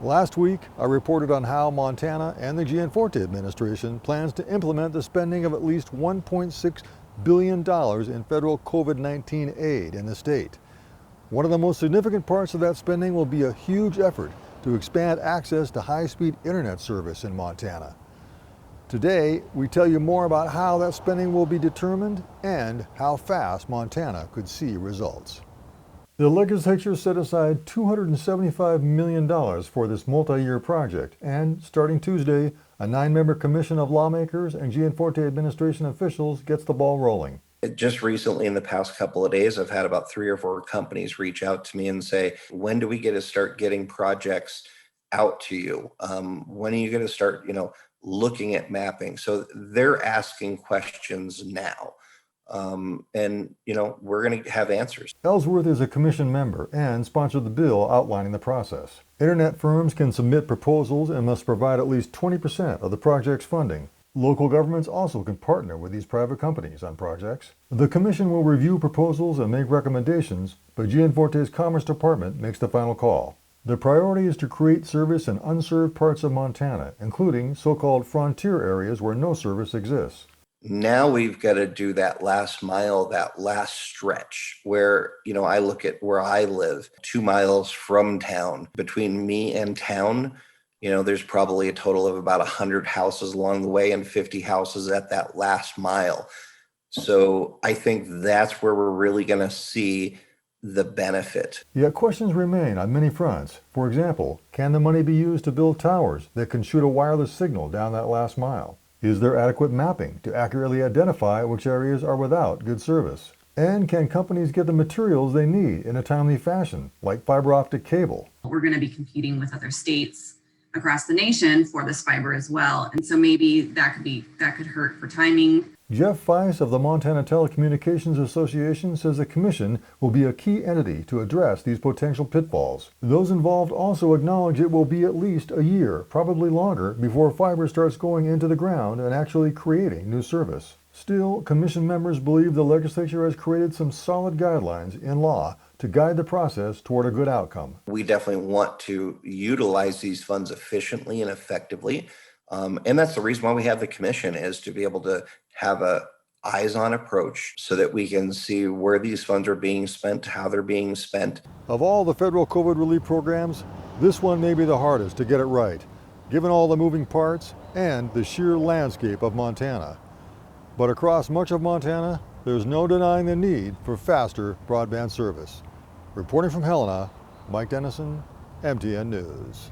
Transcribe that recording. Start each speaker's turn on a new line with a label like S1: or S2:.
S1: Last week, I reported on how Montana and the Gianforte administration plans to implement the spending of at least $1.6 billion in federal COVID-19 aid in the state. One of the most significant parts of that spending will be a huge effort to expand access to high-speed internet service in Montana. Today, we tell you more about how that spending will be determined and how fast Montana could see results. The legislature set aside $275 million for this multi-year project, and starting Tuesday, a 9-member commission of lawmakers and Gianforte administration officials gets the ball rolling.
S2: Just recently, in the past couple of days, I've had about 3 or 4 companies reach out to me and say, when do we get to start getting projects out to you? When are you going to start, looking at mapping? So they're asking questions now. We're going to have answers.
S1: Ellsworth is a commission member and sponsored the bill outlining the process. Internet firms can submit proposals and must provide at least 20% of the project's funding. Local governments also can partner with these private companies on projects. The commission will review proposals and make recommendations, but Gianforte's Commerce Department makes the final call. The priority is to create service in unserved parts of Montana, including so-called frontier areas where no service exists.
S2: Now we've got to do that last mile, that last stretch where, I look at where I live, 2 miles from town. Between me and town, there's probably a total of about 100 houses along the way and 50 houses at that last mile. So I think that's where we're really going to see the benefit.
S1: Yet questions remain on many fronts. For example, can the money be used to build towers that can shoot a wireless signal down that last mile? Is there adequate mapping to accurately identify which areas are without good service? And can companies get the materials they need in a timely fashion, like fiber optic cable?
S3: We're going to be competing with other states across the nation for this fiber as well. And so maybe that could hurt for timing.
S1: Jeff Feist of the Montana Telecommunications Association says the commission will be a key entity to address these potential pitfalls. Those involved also acknowledge it will be at least a year, probably longer, before fiber starts going into the ground and actually creating new service. Still, commission members believe the legislature has created some solid guidelines in law to guide the process toward a good outcome.
S2: We definitely want to utilize these funds efficiently and effectively. And that's the reason why we have the commission, is to be able to have a eyes-on approach so that we can see where these funds are being spent, how they're being spent.
S1: Of all the federal COVID relief programs, this one may be the hardest to get it right, given all the moving parts and the sheer landscape of Montana. But across much of Montana, there's no denying the need for faster broadband service. Reporting from Helena, Mike Dennison, MTN News.